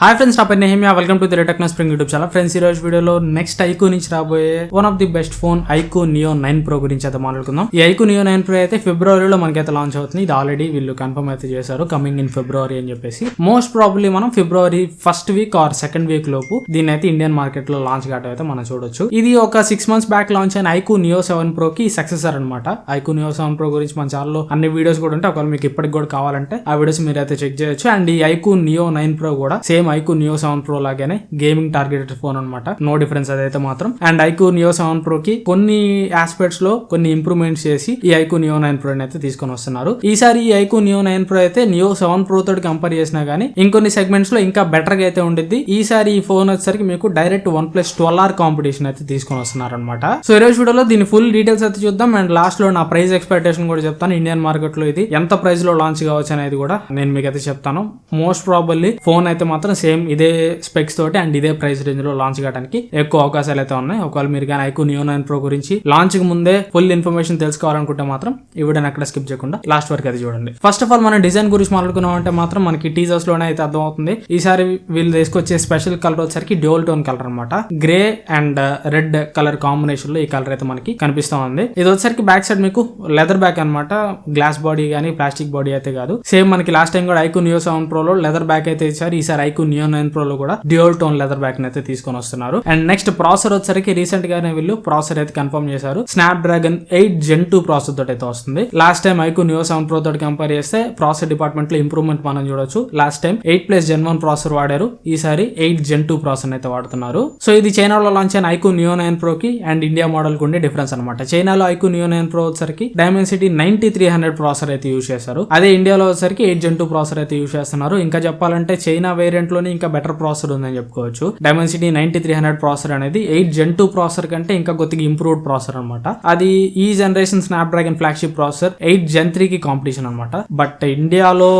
Hi friends, నా పేరు Nehemiah. Welcome to the techno spring YouTube channel. Friends, ఈ రోజు వీడియోలో నెక్స్ట్ ఐకూ నుంచి రాబోయే one of the best phone iQOO neo 9 Pro గురించి అయితే మాట్లాడుకుందాం. ఈ ఐకూ నియో 9 Pro అయితే ఫిబ్రవరిలో మనకైతే లాంచ్ అవుతుంది. ఇది ఆల్రెడీ వీళ్ళు కన్ఫర్మ్ అయితే చేశారు, కమింగ్ ఇన్ ఫిబ్రవరి అని చెప్పేసి. మోస్ట్ ప్రాబబ్లీ మనం February first week or second week లోపు దీన్ని అయితే ఇండియన్ మార్కెట్ లో లాంచ్ కావడం అయితే మనం చూడొచ్చు. ఇది ఒక 6 months బ్యాక్ లాంచ్ అయిన ఐకూ నియో 7 Pro కి సక్సెసర్ అనమాట. ఐకూ నియో 7 Pro గురించి మన ఛానల్లో అన్ని వీడియోస్ కూడా ఉంటాయి. ఒకవేళ మీకు ఇప్పటికి కూడా కావాలంటే ఆ వీడియోస్ మీరు అయితే చెక్ చేయొచ్చు. అండ్ ఈ ఐకూ నియో 9 Pro కూడా సేమ్ ఐకూ నియో 7 Pro లాగానే గేమింగ్ టార్గెటెడ్ ఫోన్ అనమాట. నో డిఫరెన్స్ అదైతే మాత్రం. అండ్ ఐకూ నియో 7 Pro కి కొన్ని ఆస్పెక్ట్స్ లో కొన్ని ఇంప్రూవ్మెంట్స్ చేసి ఈ ఐకూ నియో 9 Pro అయితే తీసుకొని వస్తున్నారు. ఈసారి ఈ ఐకూ నియో 9 Pro అయితే నియో 7 Pro తోటి కంపేర్ చేసినా గానీ ఇంకొన్ని సెగ్మెంట్స్ లో ఇంకా బెటర్ గా అయితే ఉండిద్ది. ఈసారి ఈ ఫోన్ వచ్చేసరికి మీకు డైరెక్ట్ OnePlus 12R కాంపిటీషన్ అయితే తీసుకొని వస్తున్నారు అనమాట. సో ఈ రోజు వీడియోలో దీని ఫుల్ డీటెయిల్స్ అయితే చూద్దాం. అండ్ లాస్ట్ లో నా ప్రైస్ ఎక్స్పెక్టేషన్ కూడా చెప్తాను. ఇండియన్ మార్కెట్ లో ఇది ఎంత ప్రైస్ లో లాంచ్ కావచ్చు అనేది కూడా నేను మీకు అయితే చెప్తాను. మోస్ట్ ప్రాబబ్లీ ఫోన్ అయితే మాత్రం సేమ్ ఇదే స్పెక్స్ తోటి అండ్ ఇదే ప్రైస్ రేంజ్ లో లాంచ్ కావడానికి ఎక్కువ అవకాశాలు అయితే ఉన్నాయి. ఒకవేళ మీరు కానీ ఐకూ నియో 9 Pro గురించి లాంచ్ కి ముందే ఫుల్ ఇన్ఫర్మేషన్ తెలుసుకోవాలనుకుంటే మాత్రం ఈ వీడియోని ఎక్కడ స్కిప్ చేయకుండా లాస్ట్ వరకు అయితే చూడండి. ఫస్ట్ ఆఫ్ ఆల్ మనం డిజైన్ గురించి మాట్లాడుకున్నాం అంటే మాత్రం మనకి టీజర్స్ లోనే అయితే అర్థం అవుతుంది. ఈసారి వీళ్ళు తీసుకొచ్చే స్పెషల్ కలర్ వచ్చేసరికి డ్యూయల్ టోన్ కలర్ అనమాట. Grey and red colour combination లో ఈ కలర్ అయితే మనకి కనిపిస్తా ఉంది. ఇది వచ్చేసరికి బ్యాక్ సైడ్ మీకు లెదర్ బ్యాక్ అనమాట. గ్లాస్ బాడీ గానీ ప్లాస్టిక్ బాడీ అయితే కాదు. సేమ్ మనకి లాస్ట్ టైం కూడా ఐకూ నియో 7 Pro లో లెదర్ బ్యాక్ అయితే ఇచ్చారు. ఈసారి ఐకూ నియో 9 Pro లో కూడా డ్యూయల్ టోన్ లెదర్ బ్యాక్ అయితే తీసుకొని వస్తున్నారు. అండ్ నెక్స్ట్ ప్రాసెసర్ వచ్చేసరికి రీసెంట్ గానే వీళ్ళు ప్రాసెసర్ అయితే కన్ఫర్మ్ చేశారు. స్నాప్డ్రాగన్ 8 Gen 2 ప్రాసెసర్ తోటి అయితే వస్తుంది. Last time iQOO neo 7 Pro తోటి కంపేర్ చేస్తే ప్రాసెసర్ డిపార్ట్మెంట్ లో ఇంప్రూవ్మెంట్ మనం చూడొచ్చు. లాస్ట్ టైం 8+ Gen 1 ప్రాసెసర్ వాడారు. ఈసారి 8 Gen 2 ప్రాసెసర్ అయితే వాడుతున్నారు. సో ఇది చైనాలో లాంచ్ అయిన ఐకూ నియో 9 Pro కి అండ్ ఇండియా మోడల్ కు ఉండే డిఫరెన్స్ అనమాట. చైనాలో ఐకూ నియో 9 Pro వచ్చేసరికి డైమెన్సిటీ 9300 ప్రాసెసర్ అయితే యూజ్ చేశారు. అదే ఇండియాలో వచ్చేసరికి 8 Gen 2 ప్రాసెసర్ అయితే యూజ్ చేస్తున్నారు. ఇంకా చెప్పాలంటే చైనా వేరియంట్ లోనే ఇంకా బెటర్ ప్రాసెసర్ ఉందని చెప్పుకోవచ్చు. డైమెన్సిటీ 9300 ప్రాసెసర్ అనేది 8 Gen 2 ప్రాసెసర్ కంటే ఇంకా కొద్దిగా ఇంప్రూవ్డ్ ప్రాసెసర్ అనమాట. అది ఈ generation Snapdragon flagship processor 8 Gen 3 కి కాంపిటీషన్ అనమాట. బట్ ఇండియాలో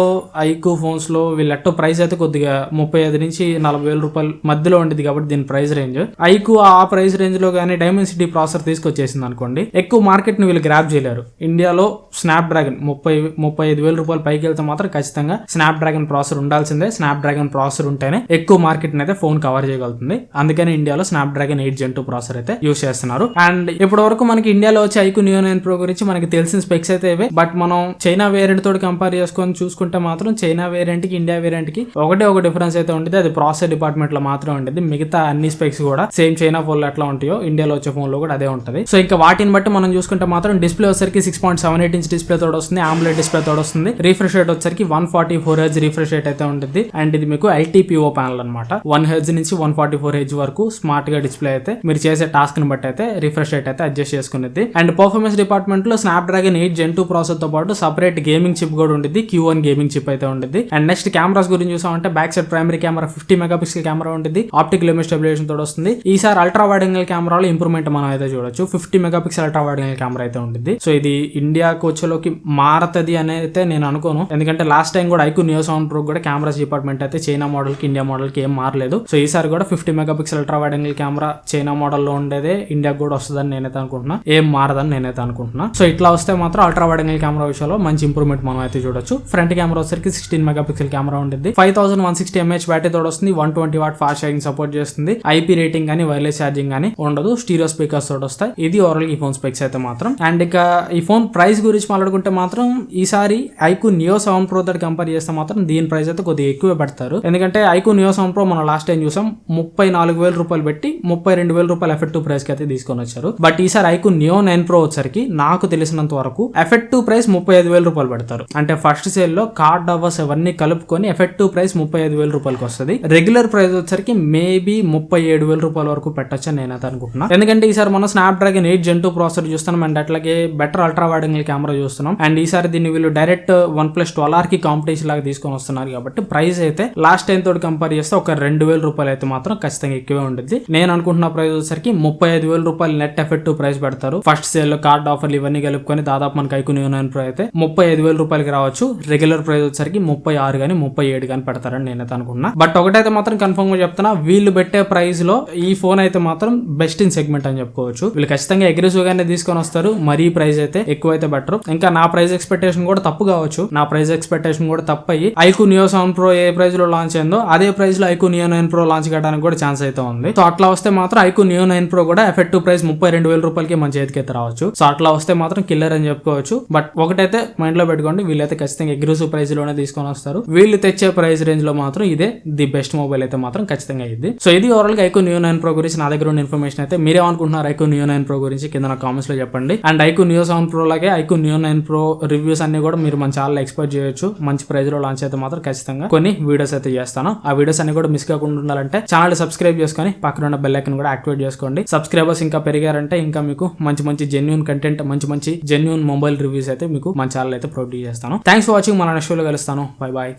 ఐకూ ఫోన్స్ లో వీళ్ళట్టు ప్రైస్ అయితే కొద్దిగా 35 నుంచి 40 వేల రూపాయల మధ్యలో ఉండేది కాబట్టి దీని ప్రైస్ రేంజ్. ఐకూ ఆ ప్రైస్ రేంజ్ లో గానీ డైమెన్సిటీ ప్రాసెసర్ తీసుకొచ్చేసింది అనుకోండి, ఎక్కువ మార్కెట్ ని వీళ్ళు గ్రాప్ చేయలేరు. ఇండియాలో స్నాప్డ్రాగన్ 35 వేల రూపాయలు పైకి వెళ్తే మాత్రం ఖచ్చితంగా స్నాప్డ్రాగన్ ప్రాసెసర్ ఉండాల్సిందే. స్నాప్డ్రాగన్ ప్రాసెసర్ ఉంటేనే ఎక్కువ మార్కెట్ ని అయితే ఫోన్ కవర్ చేయగలుగుతుంది. అందుకని ఇండియాలో స్నాప్డ్రాగన్ 8 Gen 2 ప్రాసెసర్ అయితే యూజ్ చేస్తున్నారు. అండ్ ఇప్పటి వరకు మనకి ఇండియాలో వచ్చే ఐకూ నియో 9 Pro గురించి మనకి తెలిసిన స్పెక్స్ అయితే ఇవే. బట్ మనం చైనా వేరియంట్ తోటి కంపేర్ చేసుకొని చూసుకుంటే మాత్రం చైనా వేరియంట్ కి ఇండియా వేరియంట్ కి ఒకటే ఒక డిఫరెన్స్ అయితే ఉంటుంది. అది ప్రాసెసర్ డిపార్ట్మెంట్ లో మాత్రం ఉంటుంది. మిగతా అన్ని స్పెక్స్ కూడా సేమ్ చైనా ఫోన్ లో ఎట్లా ఉంటాయో ఇండియాలో వచ్చే ఫోన్ లో కూడా అదే ఉంటుంది. సో ఇంకా వాటిని బట్టి మనం చూసుకుంటే మాత్రం డిస్ప్లే వచ్చేసరికి 6.78 inch డిస్ప్లే తోడు వస్తుంది. ఆమ్లెట్ డిస్ప్లే తోడు వస్తుంది. రిఫ్రెష్ రేట్ వచ్చేసరికి 144 Hz రిఫ్రెష్ రేట్ అయితే ఉంటుంది. అండ్ ఇది మీకు LTPO ప్యానల్ అనమాట. 1 Hz నుంచి 144 Hz వరకు స్మార్ట్ గా డిస్ప్లే అయితే మీరు చేసే టాస్క్ ని బట్టి అయితే రిఫ్రెష్ రేట్ అయితే అడ్జస్ట్ చేసుకునేది. అండ్ పర్ఫార్మెన్స్ డిపార్ట్మెంట్ లో స్నాప్డ్రాగన్ 8 Gen 2 ప్రాసెసర్ తో పాటు సపరేట్ గేమింగ్ చిప్ కూడా ఉంటుంది. Q1 గేమింగ్ చిప్ అయితే ఉంటుంది. అండ్ నెక్స్ట్ కెమెరాస్ గురించి చూసామంటే back side primary camera 50 megapixel camera ఉంటుంది. ఆప్టికల్ ఇమేజ్ స్టెబిలైజేషన్ తోడు వస్తుంది. ఈసారి అల్ట్రా వైడ్ యాంగిల్ కెమెరాలో ఇంప్రూవ్మెంట్ మనం అయితే చూడొచ్చు. 50 megapixel ultra wide angle camera అయితే ఉంటుంది. సో ఇది ఇండియాకి వచ్చేలోకి మారతది అని అయితే నేను అనుకోను. ఎందుకంటే లాస్ట్ టైం కూడా ఐకూ నియో 7 Pro కూడా కెమెరాస్ డిపార్ట్మెంట్ అయితే చైనా మోడల్ కి ఇండియా మోడల్ కి ఏం మారలేదు. సో ఈసారి కూడా 50 megapixel ultra wide angle camera China model లో ఉండేదే ఇండియాకి కూడా వస్తుందని నేనైతే అనుకుంటున్నా. ఏం మారదని నేనైతే అనుకుంటున్నా. సో ఇట్లా వస్తే మాత్రం అల్ట్రా వైడ్ యాంగిల్ కెమెరా విషయంలో మంచి ఇంప్రూవ్మెంట్ మనం అయితే చూడొచ్చు. ఫ్రంట్ కెమెరా వచ్చేసరికి 16 మెగాపిక్సెల్ కెమెరా ఉంటుంది. 5160 mAh బ్యాటరీ తోడు వస్తుంది. 120 వాట్ ఫాస్ట్ ఛార్జింగ్ సపోర్ట్ చేస్తుంది. IP రేటింగ్ గానీ వైర్లెస్ ఛార్జింగ్ గానీ ఉండదు. స్టీరియో స్పీకర్స్ తోడు వస్తాయి. ఇది ఓవరాల్ ఈ ఫోన్ స్పెక్స్ అయితే మాత్రం. అండ్ ఇక ఈ ఫోన్ ప్రైస్ గురించి మాట్లాడుకుంటే మాత్రం ఈసారి ఐకూ నియో 7 Pro తోటి కంపేర్ చేస్తే మాత్రం దీని ప్రైస్ అయితే కొద్దిగా ఎక్కువ పెడతారు. ఎందుకంటే ఐకూ నియో 7 Pro మనం లాస్ట్ టైం చూసాం 34 వేల రూపాయలు పెట్టి 32 వేల రూపాయలు ఎఫెక్టివ్ ప్రైస్ కి అయితే తీసుకొని వచ్చారు. బట్ ఈసారి ఐకూ నియో 9 Pro వచ్చరికి నాకు తెలిసినంత వరకు ఎఫెక్టివ్ ప్రైస్ 35 వేల రూపాయలు పెడతారు. అంటే ఫస్ట్ సేల్ లో కార్డ్ అవర్స్ అవన్నీ కలుపుకొని ఎఫెక్టివ్ ప్రైస్ 35 వేల రూపాయలకి వస్తుంది. రెగ్యులర్ ప్రైస్ వచ్చరికి మేబీ 37 వేల రూపాయల వరకు పెట్టొచ్చు అని నేనైతే అనుకుంటున్నా. ఎందుకంటే ఈసారి మనం స్నాప్డ్రాగన్ 8 Gen 2 ప్రాసెసర్ చూస్తున్నాం. అండ్ అట్లాగే better ultra wide angle camera చూస్తున్నాం. అండ్ ఈసారి దీన్ని వీళ్ళు డైరెక్ట్ OnePlus 12R కి కాంపిటీషన్ లాగా తీసుకొని వస్తున్నారు కాబట్టి ప్రైస్ అయితే లాస్ట్ టైం తోటి కంపేర్ చేస్తే ఒక 2,000 రూపాయలు అయితే మాత్రం ఖచ్చితంగా ఎక్కువే ఉంటుంది. నేను అనుకుంటున్న ప్రైస్ వచ్చరికి 35 వేల రూపాయలు నెట్ ఎఫెక్టివ్ ప్రైస్ పెడతారు. ఫస్ట్ సేల్ లో కార్డ్ ఆఫర్లు ఇవన్నీ కలుపుకొని దాదాపు మనకి ఐకూ నియో 9 Pro అయితే 35 వేల రూపాయలకి రావచ్చు. రెగ్యులర్ ప్రైస్ వచ్చరికి 36 గానీ 37 గానీ పెడతారని నేనైతే అనుకుంటున్నా. బట్ ఒకటైతే మాత్రం కన్ఫర్మ్ గా చెప్తున్నా, వీళ్ళు పెట్టే ప్రైస్ లో ఈ ఫోన్ అయితే మాత్రం బెస్ట్ ఇన్ సెగ్మెంట్ అని చెప్పుకోవచ్చు. వీళ్ళు ఖచ్చితంగా అగ్రెసివ్ గానే తీసుకొని వస్తారు. మరీ ప్రైస్ అయితే ఎక్కువ అయితే బెటర్. ఇంకా నా ప్రైస్ ఎక్స్పెక్టేషన్ కూడా తప్పు కావచ్చు. నా ప్రైస్ ఎక్స్పెక్టేషన్ కూడా తప్పయి ఐకూ నియో 7 Pro ఏ ప్రైస్ లో లాంచ్ అయిందో అదే ప్రైస్ లో ఐక్యూ నియో 9 ప్రో లాంచ్ చేయడానికి కూడా ఛాన్స్ అయితే ఉంది. సో అట్లా వస్తే మాత్రం ఐక్యూ నియో 9 ప్రో కూడా ఎఫెక్టివ్ ప్రైస్ 32,000 రూపాయలకి మన చేతికి అయితే రావచ్చు. సో అట్లా వస్తే మాత్రం కిల్లర్ అని చెప్పుకోవచ్చు. బట్ ఒకటైతే మైండ్ లో పెట్టుకోండి, వీళ్ళైతే ఖచ్చితంగా అగ్రెసివ్ ప్రైస్ లోనే తీసుకొని వస్తారు. వీళ్ళు తెచ్చే ప్రైస్ రేంజ్ లో మాత్రం ఇదే ది బెస్ట్ మొబైల్ అయితే మాత్రం ఖచ్చితంగా ఇది. సో ఇది ఓవరాల్ గా ఐక్యూ నియో 9 ప్రో గురించి నా దగ్గర ఉన్న ఇన్ఫర్మేషన్ అయితే. మీరేమనుకుంటున్నారు ఐక్యూ నియో 9 ప్రో గురించి కింద నా కామెంట్స్ లో చెప్పండి. అండ్ ఐక్యూ నియో 7 ప్రో లాగే ఐక్యూ నియో 9 ప్రో రివ్యూస్ అన్ని కూడా మీరు మన ఛానల్ ఎక్స్పెక్ట్ చేయొచ్చు. మంచి ప్రైస్ లో లాంచ్ అయితే మాత్రం ఖచ్చితంగా కొన్ని వీడియోస్ అయితే చేస్తాను. ఆ వీడియోస్ అన్ని కూడా మిస్ కాకుండా ఉండాలంటే ఛానల్ సబ్స్క్రైబ్ చేసుకొని పక్కన ఉన్న బెల్ ఐకాన్ కూడా యాక్టివేట్ చేసుకోండి. సబ్స్క్రైబర్స్ ఇంకా పెరిగారంటే ఇంకా మీకు మంచి జెన్యూన్ కంటెంట్, మంచి జెన్యూన్ మొబైల్ రివ్యూస్ అయితే మీకు మన ఛానల్ అయితే ప్రొడ్యూస్ చేస్తాను. Thanks for watching. మన నెక్స్ట్ వీడియోలో కలుస్తాను. Bye bye.